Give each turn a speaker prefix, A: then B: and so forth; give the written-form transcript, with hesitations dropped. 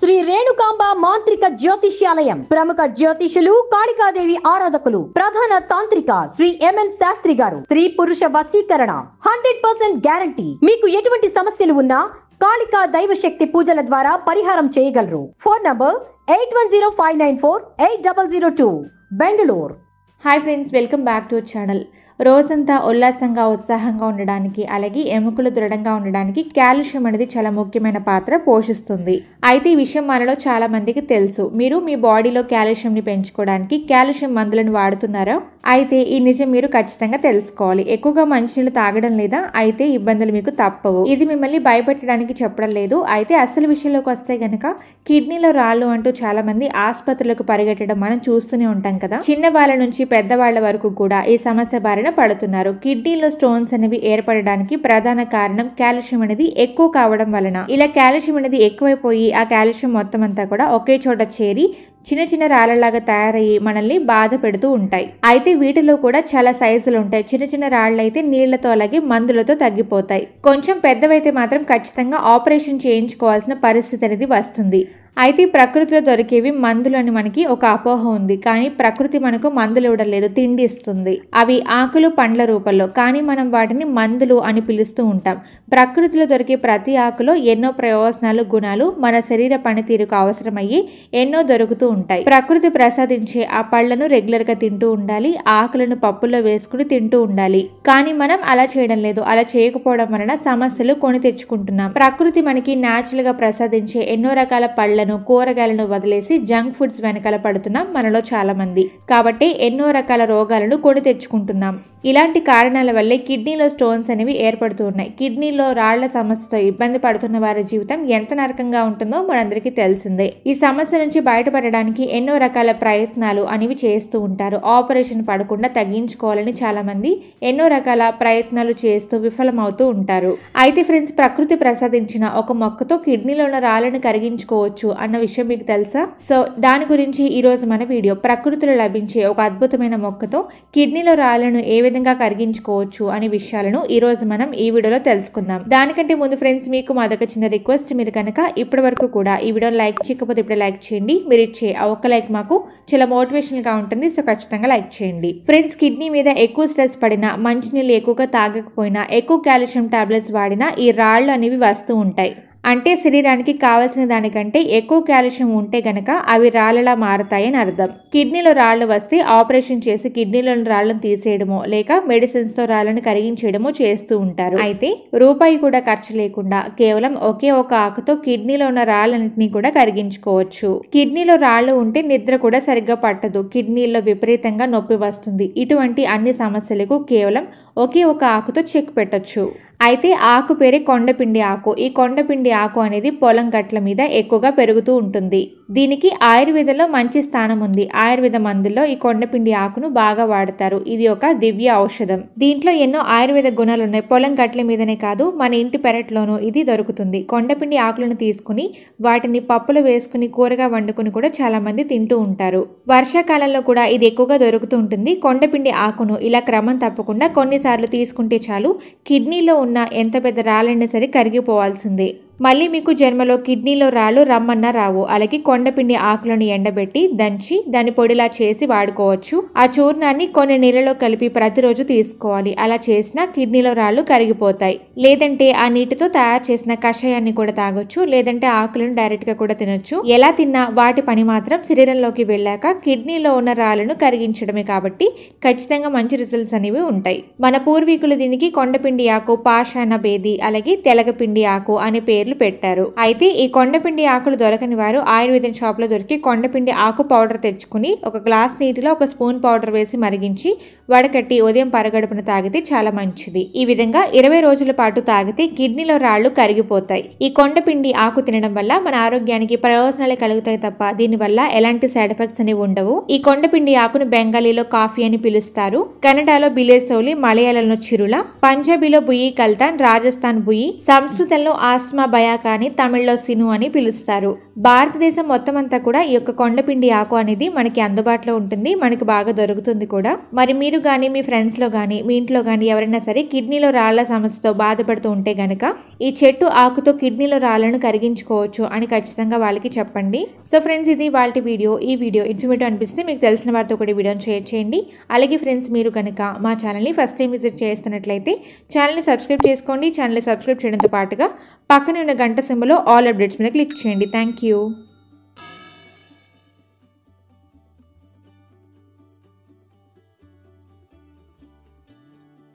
A: శ్రీ రేణుకాంబ మాంత్రిక జ్యోతిష్యాలయం ప్రముఖ జ్యోతిషులు కాళికాదేవి ఆరాధకులు ప్రధాన తాంత్రిక శ్రీ ఎంఎన్ శాస్త్రి గారు స్త్రీ పురుష వశీకరణ 100% గ్యారంటీ. మీకు ఎటువంటి సమస్యలు ఉన్నా కాళికా దైవశక్తి పూజల ద్వారా పరిహారం చేయగలరు. Phone number 8105948002 Bengaluru.
B: Hi friends, welcome back to our channel. రోజంతా ఉల్లాసంగా ఉత్సాహంగా ఉండడానికి అలాగే ఎముకలు దృఢంగా ఉండడానికి కాల్షియం అనేది చాలా ముఖ్యమైన పాత్ర పోషిస్తుంది. అయితే ఈ విషయం మనలో చాలా మందికి తెలుసు. మీరు మీ బాడీలో కాల్షియంని పెంచుకోవడానికి కాల్షియం మందులను వాడుతున్నారా? అయితే ఈ నిజం మీరు ఖచ్చితంగా తెలుసుకోవాలి. ఎక్కువగా మంచినీళ్ళు తాగడం లేదా అయితే ఇబ్బందులు మీకు తప్పవు. ఇది మిమ్మల్ని భయపెట్టడానికి చెప్పడం లేదు. అయితే అసలు విషయంలోకి వస్తే గనక కిడ్నీలో రాళ్ళు అంటూ చాలా మంది ఆసుపత్రులకు పరిగెట్టడం మనం చూస్తూనే ఉంటాం కదా. చిన్న వాళ్ళ నుంచి పెద్దవాళ్ల వరకు కూడా ఈ సమస్య బారిన పడుతున్నారు. కిడ్నీలో స్టోన్స్ అనేవి ఏర్పడడానికి ప్రధాన కారణం కాల్షియం అనేది ఎక్కువ కావడం వలన. ఇలా కాల్షియం అనేది ఎక్కువైపోయి ఆ కాల్షియం మొత్తం అంతా కూడా ఒకే చోట చేరి చిన్న చిన్న రాళ్లలాగా తయారయ్యి మనల్ని బాధ పెడుతూ ఉంటాయి. అయితే వీటిలో కూడా చాలా సైజులు ఉంటాయి. చిన్న చిన్న రాళ్ళు అయితే నీళ్లతో అలాగే మందులతో తగ్గిపోతాయి. కొంచెం పెద్దవైతే మాత్రం ఖచ్చితంగా ఆపరేషన్ చేయించుకోవాల్సిన పరిస్థితి అనేది వస్తుంది. అయితే ప్రకృతిలో దొరికేవి మందులు అని మనకి ఒక అపోహ ఉంది. కానీ ప్రకృతి మనకు మందులు ఇవ్వడం లేదు, తిండి ఇస్తుంది. అవి ఆకులు పండ్ల రూపంలో. కానీ మనం వాటిని మందులు అని పిలుస్తూ ఉంటాం. ప్రకృతిలో దొరికే ప్రతి ఆకులో ఎన్నో ప్రయోజనాలు, గుణాలు మన శరీర పనితీరుకు అవసరమయ్యి ఎన్నో దొరుకుతూ ఉంటాయి. ప్రకృతి ప్రసాదించే ఆ పళ్లను రెగ్యులర్ గా తింటూ ఉండాలి. ఆకులను పప్పుల్లో వేసుకుని తింటూ ఉండాలి. కానీ మనం అలా చేయడం లేదు. అలా చేయకపోవడం వలన సమస్యలు కొని తెచ్చుకుంటున్నాం. ప్రకృతి మనకి న్యాచురల్ గా ప్రసాదించే ఎన్నో రకాల పళ్లను, కూరగాయలను వదిలేసి జంక్ ఫుడ్స్ వెనకాల పడుతున్నాం మనలో చాలా మంది. కాబట్టి ఎన్నో రకాల రోగాలను కొని తెచ్చుకుంటున్నాం. ఇలాంటి కారణాల వల్లే కిడ్నీలో స్టోన్స్ అనేవి ఏర్పడుతూ ఉన్నాయి. కిడ్నీలో రాళ్ల సమస్యతో ఇబ్బంది పడుతున్న వారి జీవితం ఎంత నరకంగా ఉంటుందో మనందరికీ తెలిసిందే. ఈ సమస్య నుంచి బయటపడడానికి ఎన్నో రకాల ప్రయత్నాలు అనేవి చేస్తూ ఉంటారు. ఆపరేషన్ పడకుండా తగ్గించుకోవాలని చాలా మంది ఎన్నో రకాల ప్రయత్నాలు చేస్తూ విఫలమవుతూ ఉంటారు. అయితే ఫ్రెండ్స్, ప్రకృతి ప్రసాదించిన ఒక మొక్కతో కిడ్నీలో ఉన్న రాళ్లను కరిగించుకోవచ్చు అన్న విషయం మీకు తెలుసా? సో దాని గురించి ఈ రోజు మన వీడియో. ప్రకృతిలో లభించే ఒక అద్భుతమైన మొక్కతో కిడ్నీలో రాళ్లను ఏ విధంగా కరిగించుకోవచ్చు అనే విషయాలను ఈ రోజు మనం ఈ వీడియోలో తెలుసుకుందాం. దానికంటే ముందు ఫ్రెండ్స్, మీకు మాదొక చిన్న రిక్వెస్ట్. మీరు కనుక ఇప్పటి వరకు కూడా ఈ వీడియో లైక్ చేయకపోతే ఇప్పుడే లైక్ చేయండి. మీరు ఇచ్చే ఆ ఒక్క లైక్ మాకు చాలా మోటివేషనల్ గా ఉంటుంది. సో ఖచ్చితంగా లైక్ చేయండి. ఫ్రెండ్స్, కిడ్నీ మీద ఎక్కువ స్ట్రెస్ పడినా, మంచినీళ్ళు ఎక్కువగా తాగకపోయినా, ఎక్కువ కాల్షియం టాబ్లెట్స్ వాడినా ఈ రాళ్లు అనేవి వస్తూ ఉంటాయి. అంటే శరీరానికి కావాల్సిన దానికంటే ఎక్కువ కాల్షియం ఉంటే గనక అవి రాళ్లలా మారతాయని అర్థం. కిడ్నీలో రాళ్లు వస్తే ఆపరేషన్ చేసి కిడ్నీలోని రాళ్లను తీసేయడమో లేక మెడిసిన్స్ తో రాళ్లను కరిగించేయడమో చేస్తూ ఉంటారు. అయితే రూపాయి కూడా ఖర్చు లేకుండా కేవలం ఒకే ఒక ఆకుతో కిడ్నీలో ఉన్న రాళ్ళన్నింటినీ కూడా కరిగించుకోవచ్చు. కిడ్నీలో రాళ్లు ఉంటే నిద్ర కూడా సరిగ్గా పట్టదు. కిడ్నీలో విపరీతంగా నొప్పి వస్తుంది. ఇటువంటి అన్ని సమస్యలకు కేవలం ఒకే ఒక ఆకుతో చెక్ పెట్టొచ్చు. అయితే ఆకు పేరే కొండపిండి ఆకు. ఈ కొండపిండి ఆకు అనేది పొలం గట్ల మీద ఎక్కువగా పెరుగుతూ ఉంటుంది. దీనికి ఆయుర్వేదంలో మంచి స్థానం ఉంది. ఆయుర్వేద మందుల్లో ఈ కొండపిండి ఆకును బాగా వాడతారు. ఇది ఒక దివ్య ఔషధం. దీంట్లో ఎన్నో ఆయుర్వేద గుణాలు ఉన్నాయి. పొలం గట్ల మీదనే కాదు, మన ఇంటి పెరట్లోనూ ఇది దొరుకుతుంది. కొండపిండి ఆకులను తీసుకుని వాటిని పప్పులో వేసుకుని కూరగా వండుకుని కూడా చాలా మంది తింటూ ఉంటారు. వర్షాకాలంలో కూడా ఇది ఎక్కువగా దొరుకుతూ ఉంటుంది. కొండపిండి ఆకును ఇలా క్రమం తప్పకుండా కొన్నిసార్లు తీసుకుంటే చాలు, కిడ్నీలో ఉన్న ఎంత పెద్ద రాళ్ళైనా సరే కరిగిపోవాల్సిందే. మళ్ళీ మీకు జన్మలో కిడ్నీలో రాళ్ళు రమ్మన్నా రావు. అలాగే కొండపిండి ఆకులను ఎండబెట్టి దంచి దాన్ని పొడిలా చేసి వాడుకోవచ్చు. ఆ చూర్ణాన్ని కొన్ని నీళ్ళలో కలిపి ప్రతిరోజు తీసుకోవాలి. అలా చేసినా కిడ్నీలో రాళ్ళు కరిగిపోతాయి. లేదంటే ఆ నీటితో తయారు చేసిన కషాయాన్ని కూడా తాగొచ్చు. లేదంటే ఆకులను డైరెక్ట్ గా కూడా తినొచ్చు. ఎలా తిన్నా వాటి పని మాత్రం శరీరంలోకి వెళ్ళాక కిడ్నీలో ఉన్న రాళ్ళను కరిగించడమే. కాబట్టి ఖచ్చితంగా మంచి రిజల్ట్స్ అనేవి ఉంటాయి. మన పూర్వీకులు దీనికి కొండపిండి ఆకు, పాషాణ బేది అలాగే తెలగపిండి ఆకు అనే పేర్లు పెట్టారు. అయితే ఈ కొండపిండి ఆకులు దొరకని వారు ఆయుర్వేదం షాప్ లో దొరికి కొండపిండి ఆకు పౌడర్ తెచ్చుకుని ఒక గ్లాస్ నీటిలో ఒక స్పూన్ పౌడర్ వేసి మరిగించి వడకట్టి ఉదయం పరగడుపున తాగితే చాలా మంచిది. ఈ విధంగా 20 రోజుల పాటు తాగితే కిడ్నీలో రాళ్లు కరిగిపోతాయి. ఈ కొండపిండి ఆకు తినడం వల్ల మన ఆరోగ్యానికి ప్రయోజనాలే కలుగుతాయి తప్ప దీని వల్ల ఎలాంటి సైడ్ ఎఫెక్ట్స్ అనేవి ఉండవు. ఈ కొండపిండి ఆకును బెంగాలీలో కాఫీ అని పిలుస్తారు. కన్నడలో బిలేసోలి, మలయాళంలో చిరుల, పంజాబీలో బుయి కల్తాన్, రాజస్థాన్ బుయి, సంస్కృతంలో ఆస్మా బయాకా అని, తమిళ్లో సిను అని పిలుస్తారు. భారతదేశం మొత్తం అంతా కూడా ఈ యొక్క కొండపిండి ఆకు అనేది మనకి అందుబాటులో ఉంటుంది, మనకి బాగా దొరుకుతుంది కూడా. మరి మీరు కానీ మీ ఫ్రెండ్స్లో కానీ మీ ఇంట్లో కానీ ఎవరైనా సరే కిడ్నీలో రాళ్ల సమస్యతో బాధపడుతూ ఉంటే గనక ఈ చెట్టు ఆకుతో కిడ్నీలో రాళ్లను కరిగించుకోవచ్చు అని ఖచ్చితంగా వాళ్ళకి చెప్పండి. సో ఫ్రెండ్స్, ఇది వాళ్ళ వీడియో. ఈ వీడియో ఇన్ఫర్మేటివ్ అనిపిస్తే మీకు తెలిసిన వారితో కూడా వీడియోని షేర్ చేయండి. అలాగే ఫ్రెండ్స్, మీరు కనుక మా ఛానల్ని ఫస్ట్ టైం విజిట్ చేస్తున్నట్లయితే ఛానల్ని సబ్స్క్రైబ్ చేసుకోండి. ఛానల్ని సబ్స్క్రైబ్ చేయడంతో పాటుగా పక్కనే ఉన్న గంట సింబల్లో ఆల్ అప్డేట్స్ మీద క్లిక్ చేయండి. Thank you.